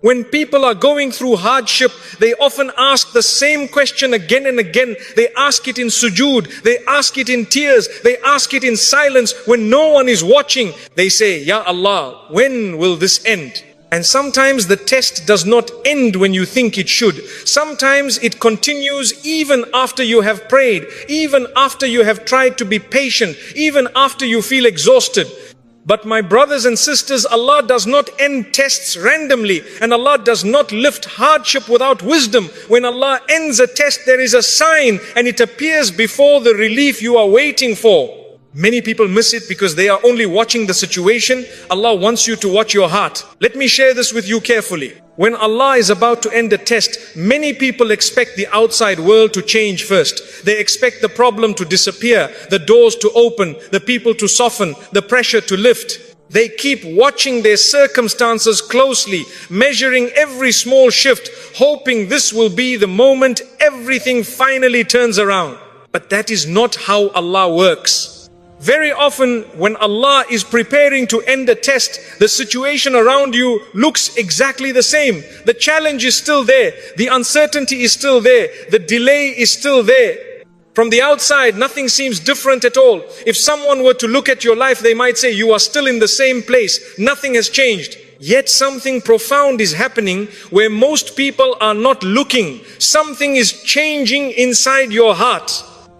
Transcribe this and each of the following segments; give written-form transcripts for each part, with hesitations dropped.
When people are going through hardship, they often ask the same question again and again. They ask it in sujood, they ask it in tears, they ask it in silence when no one is watching. They say, Ya Allah, when will this end? And sometimes the test does not end when you think it should. Sometimes it continues even after you have prayed, even after you have tried to be patient, even after you feel exhausted. But my brothers and sisters, Allah does not end tests randomly, and Allah does not lift hardship without wisdom. When Allah ends a test, there is a sign, and it appears before the relief you are waiting for. Many people miss it because they are only watching the situation. Allah wants you to watch your heart. Let me share this with you carefully. When Allah is about to end a test, many people expect the outside world to change first. They expect the problem to disappear, the doors to open, the people to soften, the pressure to lift. They keep watching their circumstances closely, measuring every small shift, hoping this will be the moment everything finally turns around. But that is not how Allah works. Very often, when Allah is preparing to end a test, the situation around you looks exactly the same. The challenge is still there. The uncertainty is still there. The delay is still there. From the outside, nothing seems different at all. If someone were to look at your life, they might say, you are still in the same place. Nothing has changed. Yet something profound is happening where most people are not looking. Something is changing inside your heart.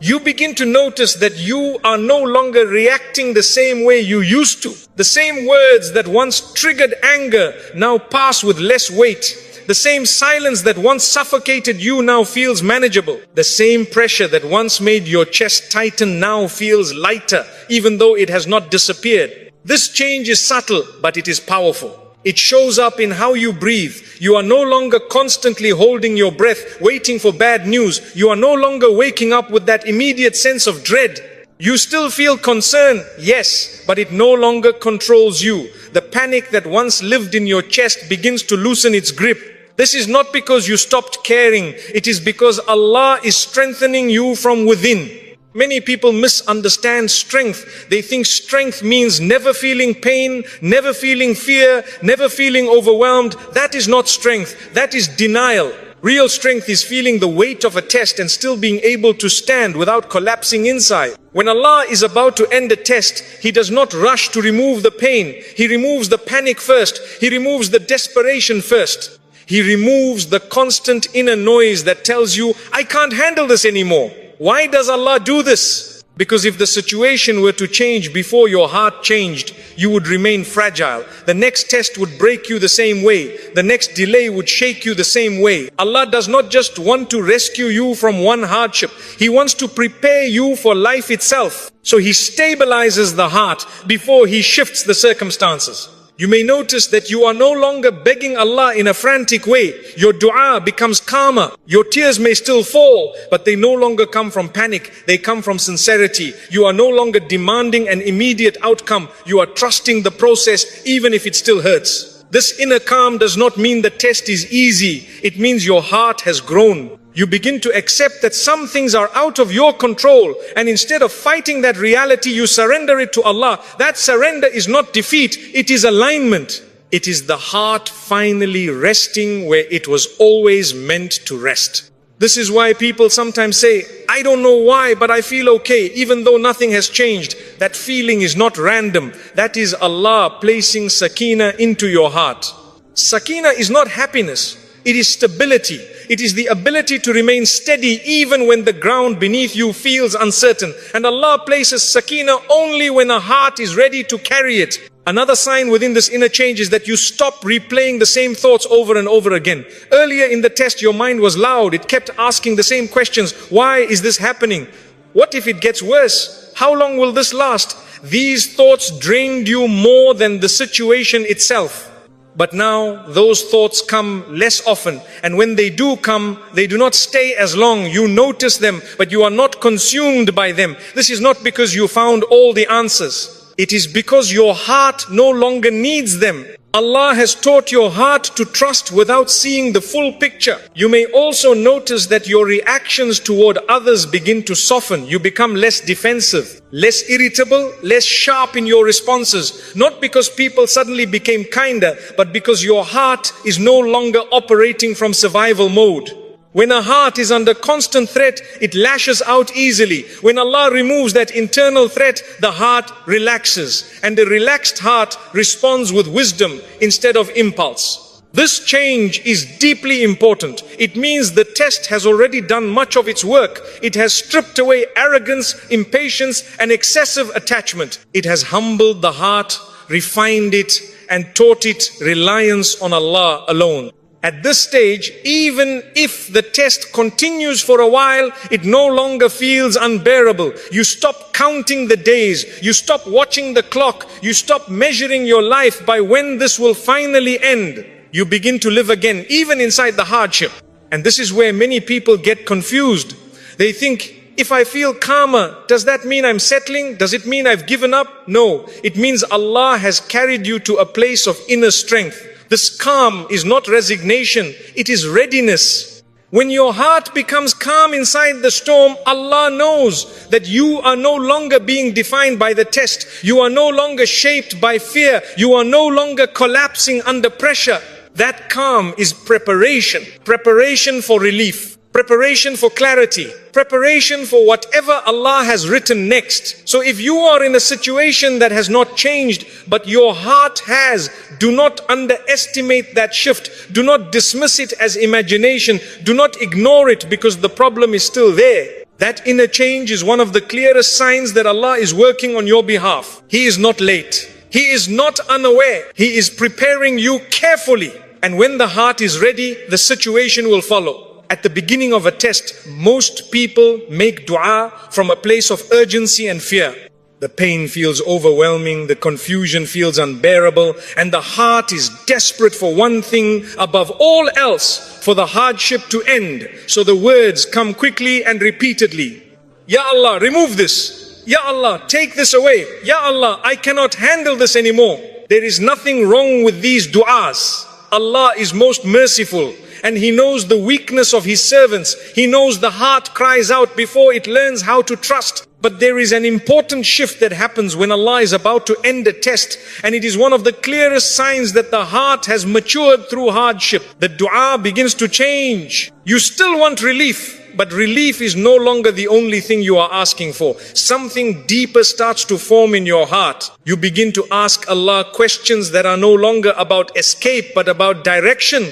You begin to notice that you are no longer reacting the same way you used to. The same words that once triggered anger now pass with less weight. The same silence that once suffocated you now feels manageable. The same pressure that once made your chest tighten now feels lighter, even though it has not disappeared. This change is subtle, but it is powerful. It shows up in how you breathe. You are no longer constantly holding your breath, waiting for bad news. You are no longer waking up with that immediate sense of dread. You still feel concern, yes, but it no longer controls you. The panic that once lived in your chest begins to loosen its grip. This is not because you stopped caring. It is because Allah is strengthening you from within. Many people misunderstand strength. They think strength means never feeling pain, never feeling fear, never feeling overwhelmed. That is not strength. That is denial. Real strength is feeling the weight of a test and still being able to stand without collapsing inside. When Allah is about to end a test, He does not rush to remove the pain. He removes the panic first. He removes the desperation first. He removes the constant inner noise that tells you, I can't handle this anymore. Why does Allah do this? Because if the situation were to change before your heart changed, you would remain fragile. The next test would break you the same way. The next delay would shake you the same way. Allah does not just want to rescue you from one hardship. He wants to prepare you for life itself. So He stabilizes the heart before He shifts the circumstances. You may notice that you are no longer begging Allah in a frantic way. Your dua becomes calmer. Your tears may still fall, but they no longer come from panic. They come from sincerity. You are no longer demanding an immediate outcome. You are trusting the process, even if it still hurts. This inner calm does not mean the test is easy. It means your heart has grown. You begin to accept that some things are out of your control, and instead of fighting that reality, you surrender it to Allah. That surrender is not defeat, it is alignment. It is the heart finally resting where it was always meant to rest. This is why people sometimes say, I don't know why, but I feel okay, even though nothing has changed. That feeling is not random. That is Allah placing sakina into your heart. Sakina is not happiness. It is stability. It is the ability to remain steady even when the ground beneath you feels uncertain. And Allah places sakina only when a heart is ready to carry it. Another sign within this inner change is that you stop replaying the same thoughts over and over again. Earlier in the test, your mind was loud. It kept asking the same questions. Why is this happening? What if it gets worse? How long will this last? These thoughts drained you more than the situation itself. But now those thoughts come less often, and when they do come, they do not stay as long. You notice them, but you are not consumed by them. This is not because you found all the answers. It is because your heart no longer needs them. Allah has taught your heart to trust without seeing the full picture. You may also notice that your reactions toward others begin to soften. You become less defensive, less irritable, less sharp in your responses. Not because people suddenly became kinder, but because your heart is no longer operating from survival mode. When a heart is under constant threat, it lashes out easily. When Allah removes that internal threat, the heart relaxes. And a relaxed heart responds with wisdom instead of impulse. This change is deeply important. It means the test has already done much of its work. It has stripped away arrogance, impatience, and excessive attachment. It has humbled the heart, refined it, and taught it reliance on Allah alone. At this stage, even if the test continues for a while, it no longer feels unbearable. You stop counting the days. You stop watching the clock. You stop measuring your life by when this will finally end. You begin to live again, even inside the hardship. And this is where many people get confused. They think, if I feel calmer, does that mean I'm settling? Does it mean I've given up? No, it means Allah has carried you to a place of inner strength. This calm is not resignation, it is readiness. When your heart becomes calm inside the storm, Allah knows that you are no longer being defined by the test. You are no longer shaped by fear. You are no longer collapsing under pressure. That calm is preparation. Preparation for relief. Preparation for clarity. Preparation for whatever Allah has written next. So if you are in a situation that has not changed, but your heart has, do not underestimate that shift. Do not dismiss it as imagination. Do not ignore it because the problem is still there. That inner change is one of the clearest signs that Allah is working on your behalf. He is not late. He is not unaware. He is preparing you carefully. And when the heart is ready, the situation will follow. At the beginning of a test, most people make dua from a place of urgency and fear. The pain feels overwhelming, the confusion feels unbearable, and the heart is desperate for one thing above all else, for the hardship to end. So the words come quickly and repeatedly. Ya Allah, remove this. Ya Allah, take this away. Ya Allah, I cannot handle this anymore. There is nothing wrong with these du'as. Allah is most merciful. And He knows the weakness of His servants. He knows the heart cries out before it learns how to trust. But there is an important shift that happens when Allah is about to end a test. And it is one of the clearest signs that the heart has matured through hardship. The dua begins to change. You still want relief, but relief is no longer the only thing you are asking for. Something deeper starts to form in your heart. You begin to ask Allah questions that are no longer about escape, but about direction.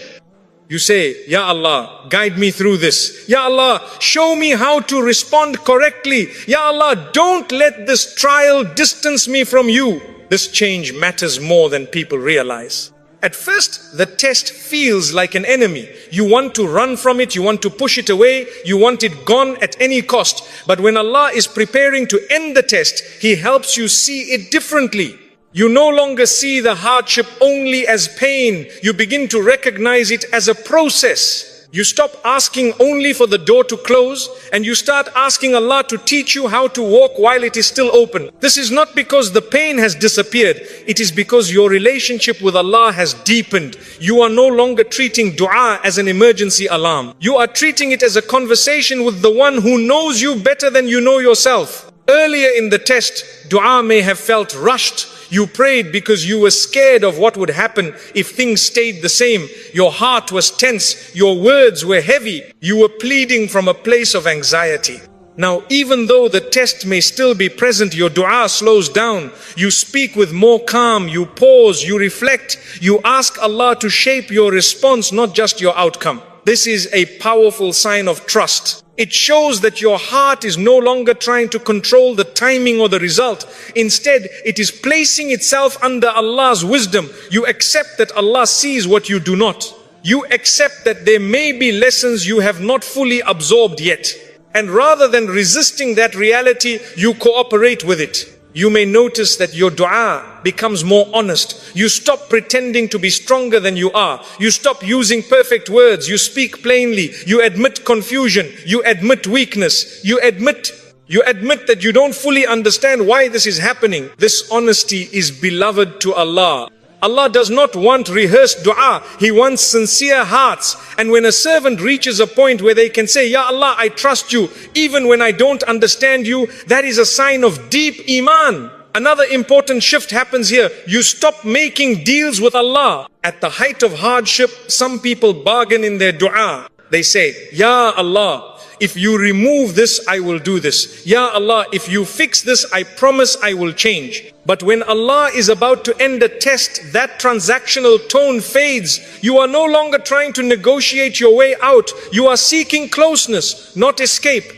You say, Ya Allah, guide me through this. Ya Allah, show me how to respond correctly. Ya Allah, don't let this trial distance me from you. This change matters more than people realize. At first, the test feels like an enemy. You want to run from it, you want to push it away, you want it gone at any cost. But when Allah is preparing to end the test, He helps you see it differently. You no longer see the hardship only as pain. You begin to recognize it as a process. You stop asking only for the door to close and you start asking Allah to teach you how to walk while it is still open. This is not because the pain has disappeared. It is because your relationship with Allah has deepened. You are no longer treating dua as an emergency alarm. You are treating it as a conversation with the one who knows you better than you know yourself. Earlier in the test, dua may have felt rushed. You prayed because you were scared of what would happen if things stayed the same. Your heart was tense. Your words were heavy. You were pleading from a place of anxiety. Now, even though the test may still be present, your dua slows down. You speak with more calm. You pause. You reflect. You ask Allah to shape your response, not just your outcome. This is a powerful sign of trust. It shows that your heart is no longer trying to control the timing or the result. Instead, it is placing itself under Allah's wisdom. You accept that Allah sees what you do not. You accept that there may be lessons you have not fully absorbed yet. And rather than resisting that reality, you cooperate with it. You may notice that your dua becomes more honest. You stop pretending to be stronger than you are. You stop using perfect words. You speak plainly. You admit confusion. You admit weakness. You admit that you don't fully understand why this is happening. This honesty is beloved to Allah. Allah does not want rehearsed dua. He wants sincere hearts. And when a servant reaches a point where they can say, Ya Allah, I trust you, even when I don't understand you, that is a sign of deep iman. Another important shift happens here. You stop making deals with Allah. At the height of hardship, some people bargain in their dua. They say, Ya Allah, if you remove this, I will do this. Ya Allah, if you fix this, I promise I will change. But when Allah is about to end a test, that transactional tone fades. You are no longer trying to negotiate your way out. You are seeking closeness, not escape.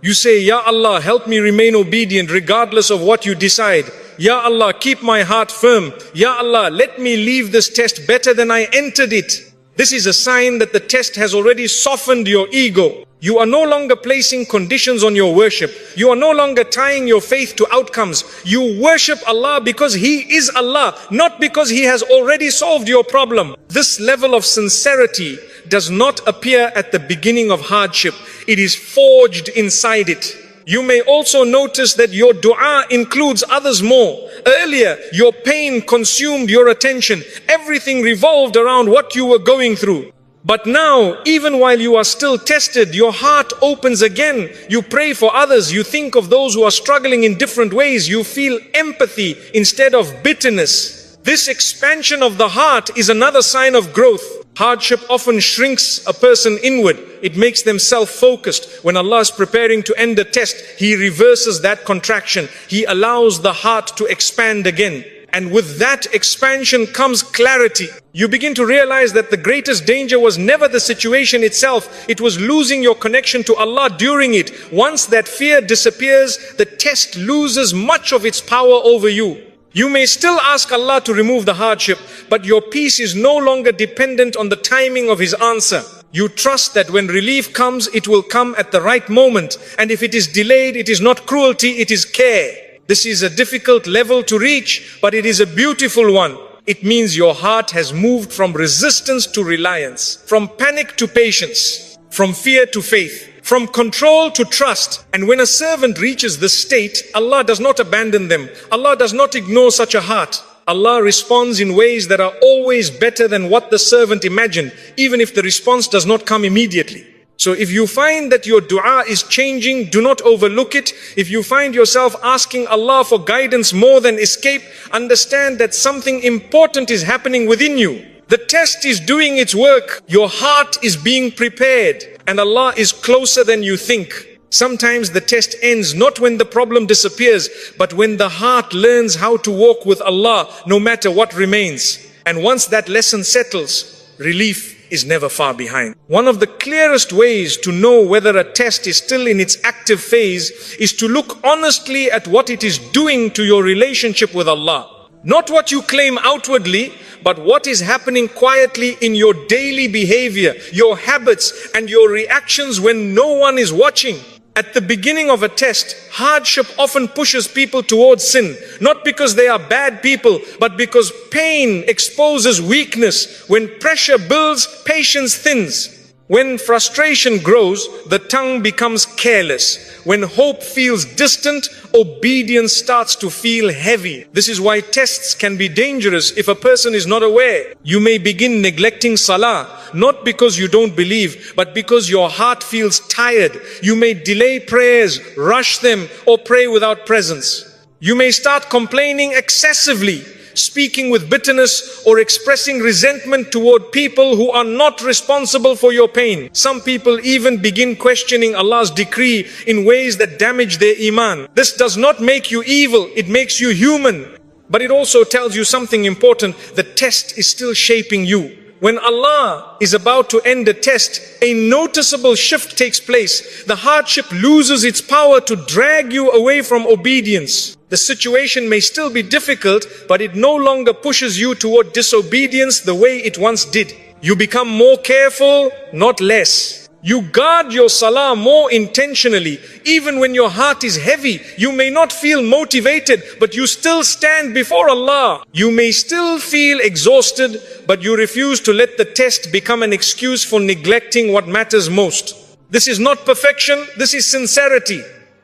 You say, Ya Allah, help me remain obedient regardless of what you decide. Ya Allah, keep my heart firm. Ya Allah, let me leave this test better than I entered it. This is a sign that the test has already softened your ego. You are no longer placing conditions on your worship. You are no longer tying your faith to outcomes. You worship Allah because He is Allah, not because He has already solved your problem. This level of sincerity does not appear at the beginning of hardship. It is forged inside it. You may also notice that your dua includes others more. Earlier, your pain consumed your attention. Everything revolved around what you were going through. But now, even while you are still tested, your heart opens again. You pray for others. You think of those who are struggling in different ways. You feel empathy instead of bitterness. This expansion of the heart is another sign of growth. Hardship often shrinks a person inward. It makes them self-focused. When Allah is preparing to end a test, He reverses that contraction. He allows the heart to expand again. And with that expansion comes clarity. You begin to realize that the greatest danger was never the situation itself. It was losing your connection to Allah during it. Once that fear disappears, the test loses much of its power over you. You may still ask Allah to remove the hardship, but your peace is no longer dependent on the timing of His answer. You trust that when relief comes, it will come at the right moment. And if it is delayed, it is not cruelty, it is care. This is a difficult level to reach, but it is a beautiful one. It means your heart has moved from resistance to reliance, from panic to patience, from fear to faith, from control to trust. And when a servant reaches this state, Allah does not abandon them. Allah does not ignore such a heart. Allah responds in ways that are always better than what the servant imagined, even if the response does not come immediately. So if you find that your dua is changing, do not overlook it. If you find yourself asking Allah for guidance more than escape, understand that something important is happening within you. The test is doing its work. Your heart is being prepared, and Allah is closer than you think. Sometimes the test ends not when the problem disappears, but when the heart learns how to walk with Allah no matter what remains. And once that lesson settles, relief is never far behind. One of the clearest ways to know whether a test is still in its active phase is to look honestly at what it is doing to your relationship with Allah. Not what you claim outwardly, but what is happening quietly in your daily behavior, your habits, and your reactions when no one is watching. At the beginning of a test, hardship often pushes people towards sin, not because they are bad people, but because pain exposes weakness. When pressure builds, patience thins. When frustration grows, the tongue becomes careless. When hope feels distant, obedience starts to feel heavy. This is why tests can be dangerous if a person is not aware. You may begin neglecting salah, not because you don't believe, but because your heart feels tired. You may delay prayers, rush them, or pray without presence. You may start complaining excessively, speaking with bitterness, or expressing resentment toward people who are not responsible for your pain. Some people even begin questioning Allah's decree in ways that damage their iman. This does not make you evil, it makes you human. But it also tells you something important. The test is still shaping you. When Allah is about to end a test, a noticeable shift takes place. The hardship loses its power to drag you away from obedience. The situation may still be difficult, but it no longer pushes you toward disobedience the way it once did. You become more careful, not less. You guard your salah more intentionally. Even when your heart is heavy, you may not feel motivated, but you still stand before Allah. You may still feel exhausted, but you refuse to let the test become an excuse for neglecting what matters most. This is not perfection, this is sincerity.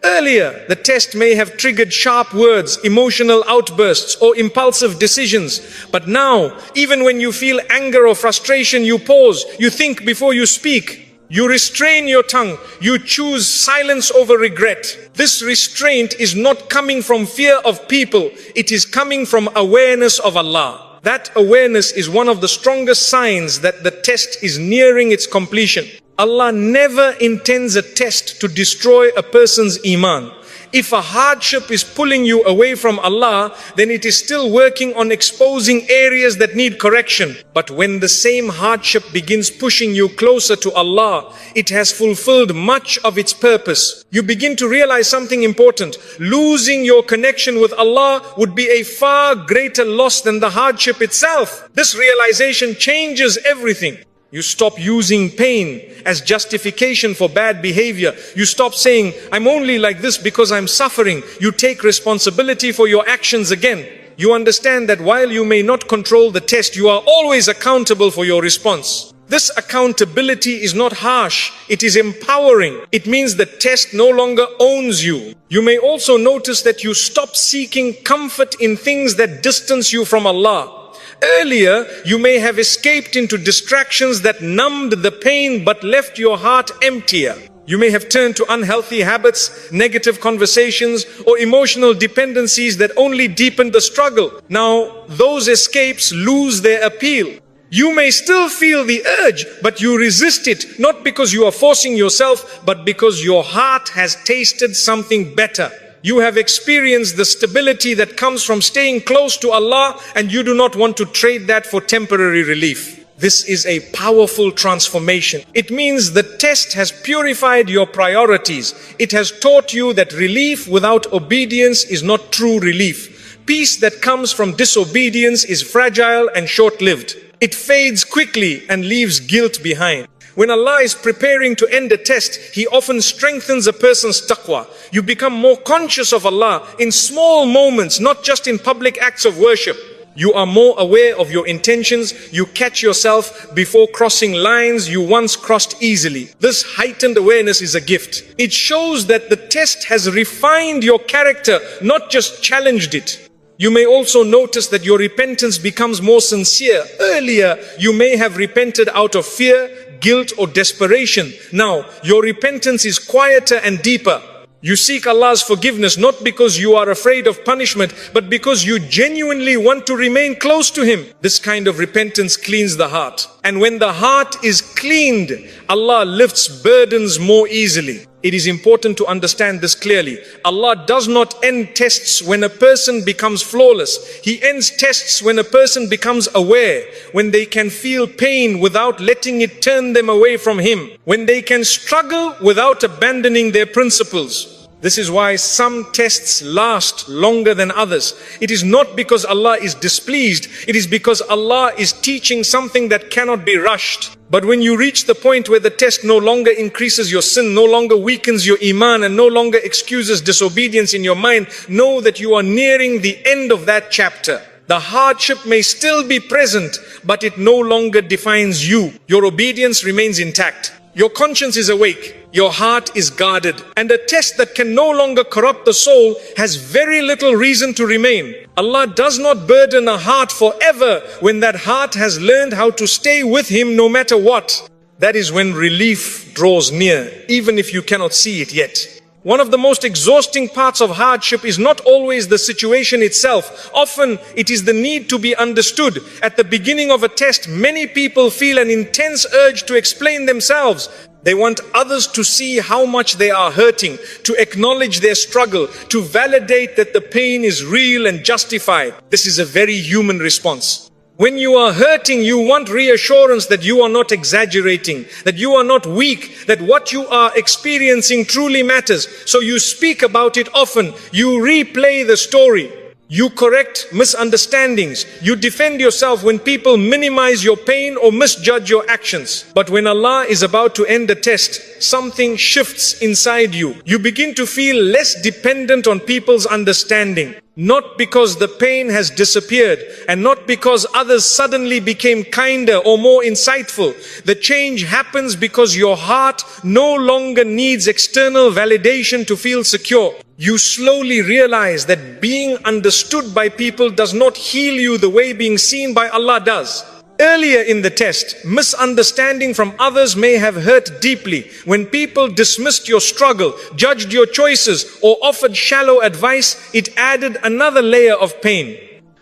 Earlier, the test may have triggered sharp words, emotional outbursts, or impulsive decisions. But now, even when you feel anger or frustration, you pause, you think before you speak. You restrain your tongue. You choose silence over regret. This restraint is not coming from fear of people. It is coming from awareness of Allah. That awareness is one of the strongest signs that the test is nearing its completion. Allah never intends a test to destroy a person's iman. If a hardship is pulling you away from Allah, then it is still working on exposing areas that need correction. But when the same hardship begins pushing you closer to Allah, it has fulfilled much of its purpose. You begin to realize something important. Losing your connection with Allah would be a far greater loss than the hardship itself. This realization changes everything. You stop using pain as justification for bad behavior. You stop saying, I'm only like this because I'm suffering. You take responsibility for your actions again. You understand that while you may not control the test, you are always accountable for your response. This accountability is not harsh, it is empowering. It means the test no longer owns you. You may also notice that you stop seeking comfort in things that distance you from Allah. Earlier, you may have escaped into distractions that numbed the pain but left your heart emptier. You may have turned to unhealthy habits, negative conversations, or emotional dependencies that only deepened the struggle. Now, those escapes lose their appeal. You may still feel the urge, but you resist it, not because you are forcing yourself, but because your heart has tasted something better. You have experienced the stability that comes from staying close to Allah, and you do not want to trade that for temporary relief. This is a powerful transformation. It means the test has purified your priorities. It has taught you that relief without obedience is not true relief. Peace that comes from disobedience is fragile and short-lived. It fades quickly and leaves guilt behind. When Allah is preparing to end a test, He often strengthens a person's taqwa. You become more conscious of Allah in small moments, not just in public acts of worship. You are more aware of your intentions. You catch yourself before crossing lines you once crossed easily. This heightened awareness is a gift. It shows that the test has refined your character, not just challenged it. You may also notice that your repentance becomes more sincere. Earlier, you may have repented out of fear, guilt, or desperation. Now, your repentance is quieter and deeper. You seek Allah's forgiveness not because you are afraid of punishment, but because you genuinely want to remain close to Him. This kind of repentance cleans the heart. And when the heart is cleaned, Allah lifts burdens more easily. It is important to understand this clearly. Allah does not end tests when a person becomes flawless. He ends tests when a person becomes aware, when they can feel pain without letting it turn them away from Him, when they can struggle without abandoning their principles. This is why some tests last longer than others. It is not because Allah is displeased. It is because Allah is teaching something that cannot be rushed. But when you reach the point where the test no longer increases your sin, no longer weakens your iman, and no longer excuses disobedience in your mind, know that you are nearing the end of that chapter. The hardship may still be present, but it no longer defines you. Your obedience remains intact. Your conscience is awake. Your heart is guarded. And a test that can no longer corrupt the soul has very little reason to remain. Allah does not burden a heart forever when that heart has learned how to stay with Him no matter what. That is when relief draws near, even if you cannot see it yet. One of the most exhausting parts of hardship is not always the situation itself. Often it is the need to be understood. At the beginning of a test, many people feel an intense urge to explain themselves. They want others to see how much they are hurting, to acknowledge their struggle, to validate that the pain is real and justified. This is a very human response. When you are hurting, you want reassurance that you are not exaggerating, that you are not weak, that what you are experiencing truly matters. So you speak about it often. You replay the story. You correct misunderstandings. You defend yourself when people minimize your pain or misjudge your actions. But when Allah is about to end the test, something shifts inside you. You begin to feel less dependent on people's understanding, Not because the pain has disappeared and not because others suddenly became kinder or more insightful. The change happens because your heart no longer needs external validation to feel secure. You slowly realize that being understood by people does not heal you the way being seen by Allah does. Earlier in the test, misunderstanding from others may have hurt deeply. When people dismissed your struggle, judged your choices, or offered shallow advice, it added another layer of pain.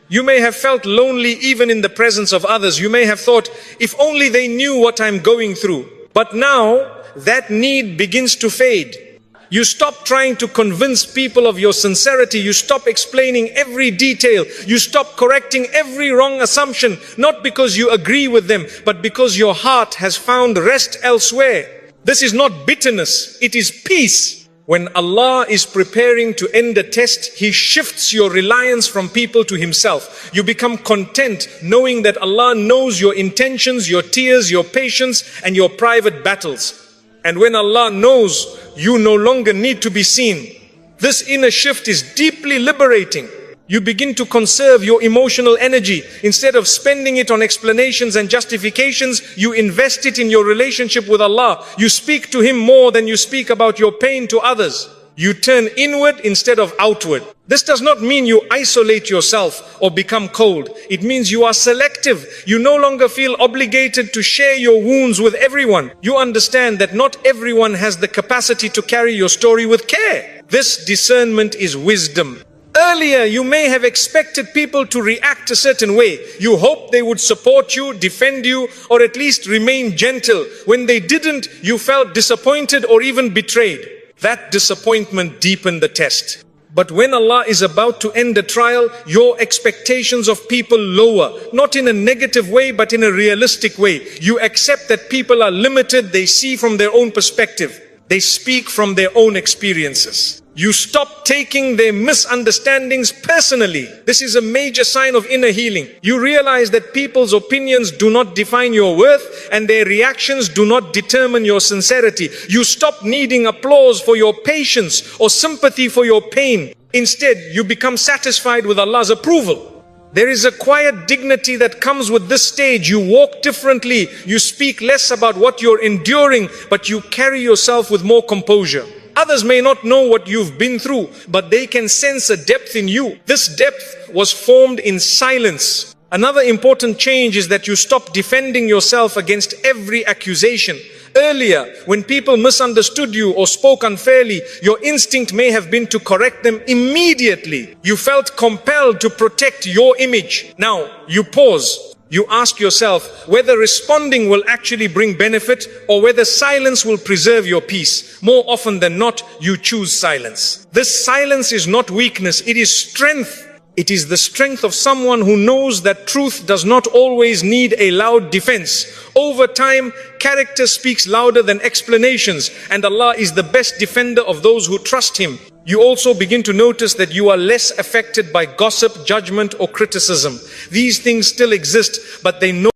You may have felt lonely even in the presence of others. You may have thought, if only they knew what I'm going through. But now, that need begins to fade. You stop trying to convince people of your sincerity. You stop explaining every detail. You stop correcting every wrong assumption, not because you agree with them, but because your heart has found rest elsewhere. This is not bitterness, it is peace. When Allah is preparing to end a test, He shifts your reliance from people to Himself. You become content knowing that Allah knows your intentions, your tears, your patience, and your private battles. And when Allah knows, you no longer need to be seen. This inner shift is deeply liberating. You begin to conserve your emotional energy. Instead of spending it on explanations and justifications, you invest it in your relationship with Allah. You speak to Him more than you speak about your pain to others. You turn inward instead of outward. This does not mean you isolate yourself or become cold. It means you are selective. You no longer feel obligated to share your wounds with everyone. You understand that not everyone has the capacity to carry your story with care. This discernment is wisdom. Earlier, you may have expected people to react a certain way. You hoped they would support you, defend you, or at least remain gentle. When they didn't, you felt disappointed or even betrayed. That disappointment deepened the test. But when Allah is about to end a trial, your expectations of people lower, not in a negative way, but in a realistic way. You accept that people are limited, they see from their own perspective. They speak from their own experiences. You stop taking their misunderstandings personally. This is a major sign of inner healing. You realize that people's opinions do not define your worth and their reactions do not determine your sincerity. You stop needing applause for your patience or sympathy for your pain. Instead, you become satisfied with Allah's approval. There is a quiet dignity that comes with this stage. You walk differently. You speak less about what you're enduring, but you carry yourself with more composure. Others may not know what you've been through, but they can sense a depth in you. This depth was formed in silence. Another important change is that you stop defending yourself against every accusation. Earlier, when people misunderstood you or spoke unfairly, your instinct may have been to correct them immediately. You felt compelled to protect your image. Now, you pause. You ask yourself whether responding will actually bring benefit or whether silence will preserve your peace. More often than not, you choose silence. This silence is not weakness, it is strength. It is the strength of someone who knows that truth does not always need a loud defense. Over time, character speaks louder than explanations, and Allah is the best defender of those who trust Him. You also begin to notice that you are less affected by gossip, judgment, or criticism. These things still exist, but they no